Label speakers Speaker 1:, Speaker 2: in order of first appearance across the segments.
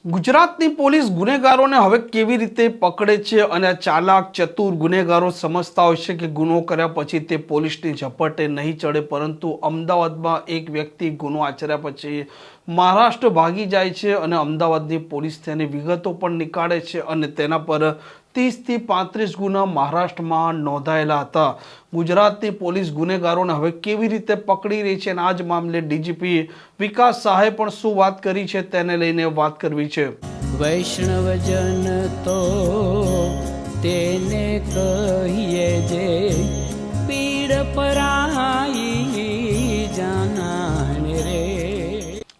Speaker 1: ગુજરાતની પોલીસ ગુનેગારોને હવે કેવી રીતે પકડે છે અને ચાલાક ચતુર ગુનેગારો સમજતા હોય છે કે ગુનો કર્યા પછી તે પોલીસની ઝપટે નહીં ચડે, પરંતુ અમદાવાદમાં એક વ્યક્તિ ગુનો આચર્યા પછી મહારાષ્ટ્ર ભાગી જાય છે અને અમદાવાદની પોલીસ તેની વિગતો પણ નીકાળે છે અને તેના પર 30થી 35 ગુના મહારાષ્ટ્રમાં નોંધાયેલા હતા. ગુજરાતની પોલીસ ગુનેગારોને હવે કેવી રીતે પકડી રહી છે અને આ જ મામલે ડીજીપી વિકાસ શાહે પણ શું વાત કરી છે તેને લઈને વાત કરવી છે.
Speaker 2: વૈષ્ણવજન તો તેને કહીએ જે પીડ પરાઈ જાનાને રે.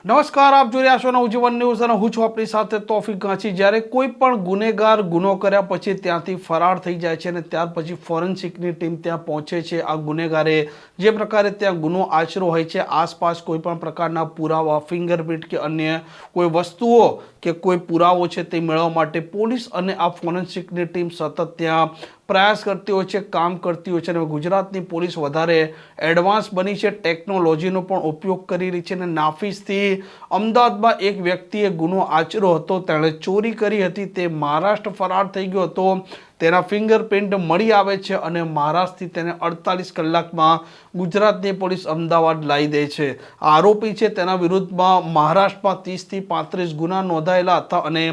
Speaker 1: નમસ્કાર, આપ જોઈ રહ્યા છો નવજીવન ન્યૂઝ અને હું છું આપણી સાથે તોફિક ગાંચી. જ્યારે કોઈ પણ ગુનેગાર ગુનો કર્યા પછી ત્યાંથી ફરાર થઈ જાય છે અને ત્યાર પછી ફોરેન્સિકની ટીમ ત્યાં પહોંચે છે. આ ગુનેગારે જે પ્રકારે ત્યાં ગુનો આચર્યો હોય છે, આસપાસ કોઈ પણ પ્રકારના પુરાવા, ફિંગરપ્રિન્ટ કે અન્ય કોઈ વસ્તુઓ કે કોઈ પુરાવો છે તે મેળવવા માટે પોલીસ અને આ ફોરેન્સિકની ટીમ સતત ત્યાં પ્રયાસ કરતી હોય છે, કામ કરતી હોય છે. અને ગુજરાતની પોલીસ વધારે એડવાન્સ બની છે, ટેકનોલોજીનો પણ ઉપયોગ કરી રહી છે. અને નાફીસથી અમદાવાદમાં એક વ્યક્તિએ ગુનો આચર્યો હતો, તેણે ચોરી કરી હતી, તે મહારાષ્ટ્ર ફરાર થઈ ગયો હતો. તેના ફિંગરપ્રિન્ટ મળી આવે છે અને મહારાષ્ટ્રથી તેને 48 કલાકમાં ગુજરાતની પોલીસ અમદાવાદ લાવી દે છે. આરોપી છે તેના વિરુદ્ધમાં મહારાષ્ટ્રમાં 30થી 35 ગુના નોંધાયેલા હતા અને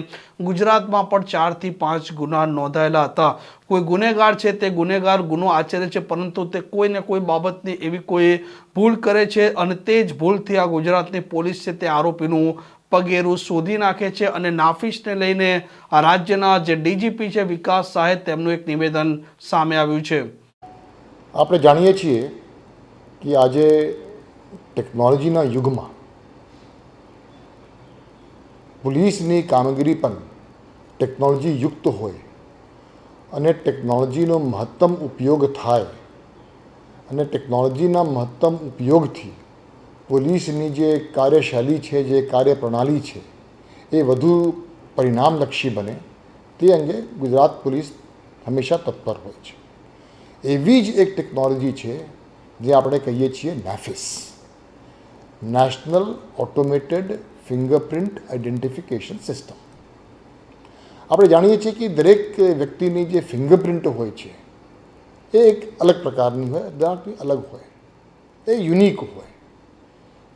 Speaker 1: ગુજરાતમાં પણ 4થી 5 ગુના નોંધાયેલા હતા. કોઈ ગુનેગાર છે તે ગુનેગાર ગુનો આચરે છે, પરંતુ તે કોઈને કોઈ બાબતની એવી કોઈ ભૂલ કરે છે અને તે જ ભૂલથી આ ગુજરાતની પોલીસ છે તે આરોપીનું પગેરું શોધી નાખે છે. અને નાફીસને લઈને આ રાજ્યના જે ડીજીપી છે વિકાસ શાહે તેમનું એક નિવેદન સામે આવ્યું છે.
Speaker 3: આપણે જાણીએ છીએ કે આજે ટેકનોલોજીના યુગમાં પોલીસની કામગીરી પણ ટેકનોલોજી યુક્ત હોય અને ટેકનોલોજીનો મહત્તમ ઉપયોગ થાય અને ટેકનોલોજીના મહત્તમ ઉપયોગથી પોલીસની જે કાર્યશૈલી છે, જે કાર્યપ્રણાલી છે, એ વધુ પરિણામલક્ષી બને તે અંગે ગુજરાત પોલીસ હંમેશા તત્પર હોય છે. એવી જ એક ટેકનોલોજી છે જે આપણે કહીએ છીએ NAFIS, national automated fingerprint identification system. આપણે જાણીએ છીએ કે દરેક વ્યક્તિની જે ફિંગરપ્રિન્ટ હોય છે એ એક અલગ પ્રકારની હોય, દરેકની અલગ હોય, એ યુનિક હોય.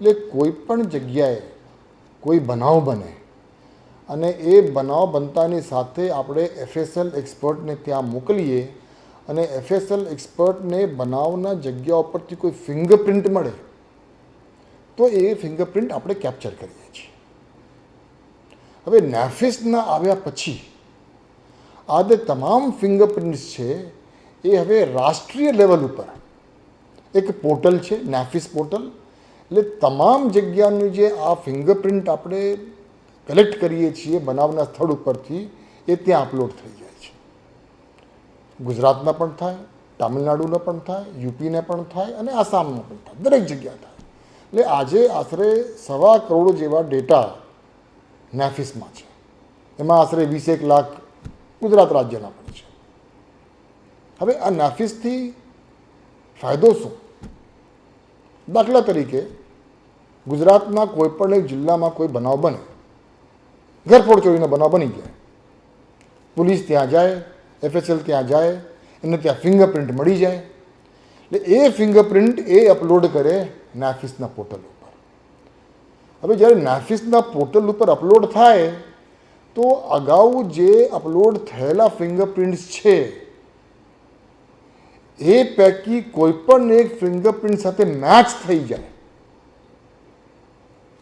Speaker 3: એટલે કોઈ પણ જગ્યાએ કોઈ બનાવ બને અને એ બનાવ બનતાની સાથે આપણે FSL એક્સપર્ટને ત્યાં મોકલીએ અને FSL એક્સપર્ટને બનાવના જગ્યા ઉપરથી કોઈ ફિંગરપ્રિન્ટ મળે તો એ ફિંગરપ્રિન્ટ આપણે કેપ્ચર કરીએ છીએ. હવે નાફીસના આવ્યા પછી આ જે તમામ ફિંગરપ્રિન્ટ્સ છે એ હવે રાષ્ટ્રીય લેવલ ઉપર એક પોર્ટલ છે, નાફીસ પોર્ટલ. એટલે તમામ જગ્યાની જે આ ફિંગરપ્રિન્ટ આપણે કલેક્ટ કરીએ છીએ બનાવના સ્થળ ઉપરથી એ ત્યાં અપલોડ થઈ જાય છે. ગુજરાતમાં પણ થાય, તામિલનાડુનો પણ થાય, યુપીને પણ થાય અને આસામનો પણ થાય, દરેક જગ્યા થાય. એટલે આજે આશરે 1.25 કરોડ જેવા ડેટા નાફીસમાં છે. એમાં આશરે 21 લાખ ગુજરાત રાજ્યના પણ છે. હવે આ નાફીસથી ફાયદો શું? દાખલા તરીકે ગુજરાતના કોઈપણ એક જિલ્લામાં કોઈ બનાવ બને, ઘરફોડ ચોરીનો બનાવ બની જાય, પોલીસ ત્યાં જાય, FSL ત્યાં જાય, એને ત્યાં ફિંગરપ્રિન્ટ મળી જાય. એટલે એ ફિંગરપ્રિન્ટ એ અપલોડ કરે નાફીસના પોર્ટલ ઉપર. હવે જ્યારે નાફીસના પોર્ટલ ઉપર અપલોડ થાય તો અગાઉ જે અપલોડ થયેલા ફિંગરપ્રિન્ટ્સ છે એ પૈકી કોઈ પણ એક ફિંગરપ્રિન્ટ સાથે મેચ થઈ જાય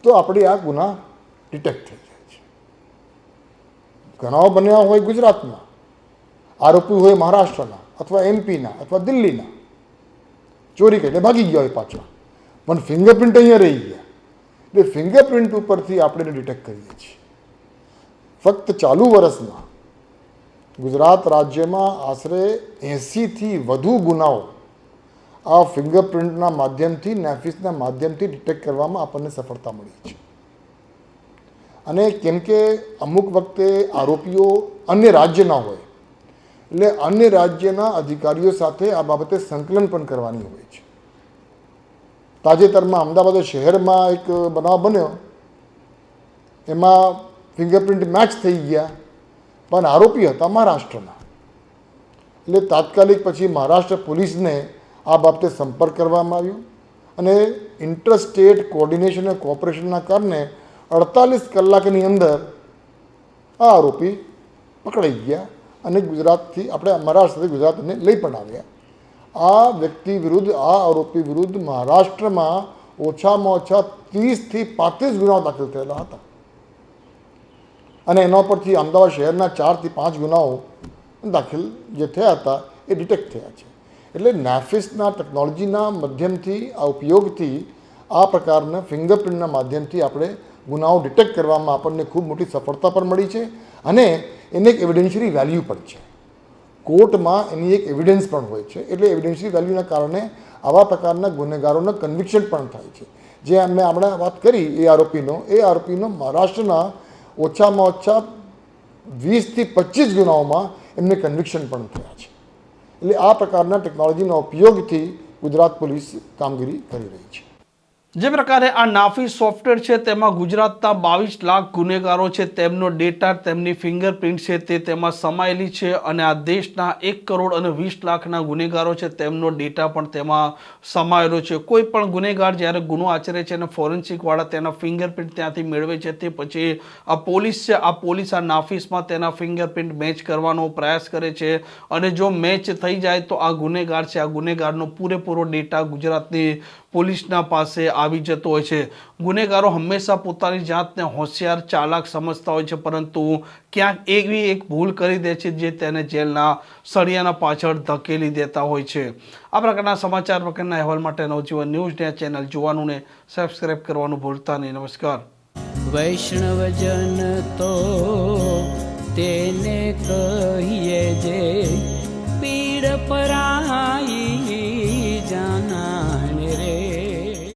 Speaker 3: તો આપણે આ ગુના ડિટેક્ટ થઈ જાય છે. ગુનાઓ બન્યા હોય ગુજરાતમાં, આરોપી હોય મહારાષ્ટ્રના અથવા MPના અથવા દિલ્હીના, ચોરી કરીને ભાગી ગયા હોય પાછા, પણ ફિંગરપ્રિન્ટ અહીંયા રહી ગયા. એટલે ફિંગરપ્રિન્ટ ઉપરથી આપણે ડિટેક્ટ કરીએ છીએ. ફક્ત ચાલુ વર્ષમાં ગુજરાત રાજ્યમાં આશરે 80થી વધુ ગુનાઓ આ ફિંગરપ્રિન્ટના માધ્યમથી, નાફીસના માધ્યમથી ડિટેક્ટ કરવામાં આપણને સફળતા મળી છે. અને કેમ કે અમુક વખતે આરોપીઓ અન્ય રાજ્યના હોય એટલે અન્ય રાજ્યના અધિકારીઓ સાથે આ બાબતે સંકલન પણ કરવાની હોય છે. તાજેતરમાં અમદાવાદ શહેરમાં એક બનાવ બન્યો, એમાં ફિંગરપ્રિન્ટ મેચ થઈ ગયા, પણ આરોપી હતા મહારાષ્ટ્રના. એટલે તાત્કાલિક પછી મહારાષ્ટ્ર પોલીસને આ બાબતે સંપર્ક કરવામાં આવ્યો અને ઇન્ટરસ્ટેટ કોઓર્ડિનેશન અને કોઓપરેશનના કારણે 48 કલાકની અંદર આ આરોપી પકડાઈ ગયા અને ગુજરાતથી આપણે મહારાષ્ટ્રથી ગુજરાતને લઈ પણ આવ્યા. આ વ્યક્તિ વિરુદ્ધ, આ આરોપી વિરુદ્ધ મહારાષ્ટ્રમાં ઓછામાં ઓછા 30થી 35 ગુનાઓ દાખલ થયેલા હતા અને એના પરથી અમદાવાદ શહેરના 4થી 5 ગુનાઓ દાખલ જે થયા હતા એ ડિટેક્ટ થયા છે. એટલે નેફિસના ટેકનોલોજીના માધ્યમથી, આ ઉપયોગથી, આ પ્રકારના ફિંગરપ્રિન્ટના માધ્યમથી આપણે ગુનાઓ ડિટેક્ટ કરવામાં આપણને ખૂબ મોટી સફળતા પણ મળી છે અને એને એક એવિડન્શિયરી વેલ્યુ પણ છે. કોર્ટમાં એની એક એવિડન્સ પણ હોય છે. એટલે એવિડન્શિયરી વેલ્યુના કારણે આવા પ્રકારના ગુનેગારોના કન્વિક્શન પણ થાય છે. જે મેં હમણાં વાત કરી એ આરોપીનો મહારાષ્ટ્રના ઓછામાં ઓછા 20થી 25 ગુનાઓમાં એમને કન્વિક્શન પણ થયા છે. એટલે આ પ્રકારના ટેકનોલોજીના ઉપયોગથી ગુજરાત પોલીસ કામગીરી કરી રહી છે.
Speaker 1: જે પ્રકારે આ નાફી સોફ્ટવેર છે તેમાં ગુજરાતના 22 લાખ ગુનેગારો છે તેમનો ડેટા, તેમની ફિંગરપ્રિન્ટ છે તે તેમાં સમાયેલી છે અને આ દેશના 1 કરોડ અને 20 લાખના ગુનેગારો છે તેમનો ડેટા પણ તેમાં સમાયેલો છે. કોઈ પણ ગુનેગાર જ્યારે ગુનો આચરે છે અને ફોરેન્સિકવાળા તેના ફિંગરપ્રિન્ટ ત્યાંથી મેળવે છે તે પછી આ પોલીસ છે, આ પોલીસ આ નાફીસમાં તેના ફિંગરપ્રિન્ટ મેચ કરવાનો પ્રયાસ કરે છે અને જો મેચ થઈ જાય તો આ ગુનેગાર છે, આ ગુનેગારનો પૂરેપૂરો ડેટા ગુજરાતની પોલીસના પાસે આવી જતો હોય છે. ગુનેગારો હંમેશા પોતાની જાતને હોશિયાર, ચાલાક સમજતા હોય છે, પરંતુ ક્યાંક એવી એક ભૂલ કરી દે છે જે તેને જેલના સળિયાના પાછળ ધકેલી દેતા હોય છે. આ પ્રકારના સમાચાર, પ્રકારના અહેવાલ માટે નવજીવન ન્યૂઝને ચેનલ જોવાનું ને સબસ્ક્રાઇબ કરવાનું ભૂલતા નહીં. નમસ્કાર.
Speaker 2: વૈષ્ણવજન તો તેને કહીએ જે પીડ પર